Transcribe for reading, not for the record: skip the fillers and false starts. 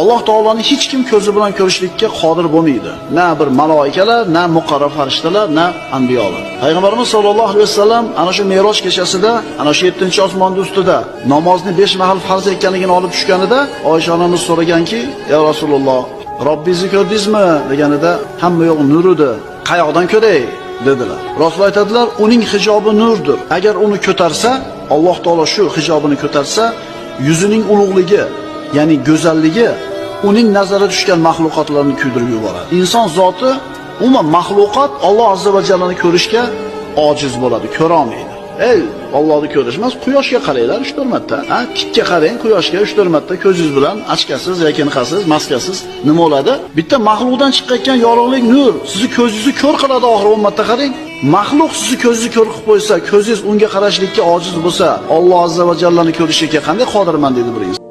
Alloh taoloni hech kim ko'zi bilan ko'rishlikka qodir bo'lmaydi. Na bir maloikalar, na muqarrab farishtalar, na anbiyolar. Payg'ambarimiz sollallohu alayhi vasallam ana shu Me'roj kechasida, ana shu 7-osmonning ustida namozni 5 mahal farz ekanligini olib tushganida, Oysha onamiz so'raganki, "Ya Rasululloh, Robbingizni ko'rdingizmi?" deganida, "Hamma yo'q nur edi. Qayoqdan ko'ray?" dedilar. Rasul aytadilar, "Uning hijobi nurdir. Agar uni ko'tarsa, Alloh taolo shu hijobini ko'tarsa, yuzining ulug'ligi, ya'ni go'zalligi uning nazari tushgan mahluqotlarni kuydirib yuboradi. Inson zoti, umuman mahluqot Alloh azza va jallani ko'rishga ojiz bo'ladi, ko'ra olmaydi. Allohni ko'rish emas, quyoshga qaranglar 3-4 marta. Tikka qarang, quyoshga 3-4 marta ko'zingiz bilan ochkasiz, yakinqasiz, maskasiz nima bo'ladi? Bitta mahluqdan chiqqan yorug'lik nur sizni ko'zingizni ko'r qiladi. Oxiri 10 marta qarang. Mahluq sizni ko'zingizni ko'r qilib qo'ysa, ko'zingiz unga qarashlikka ojiz bo'lsa, Alloh azza va jallani ko'rishga qanday qodirman dedi bir inson.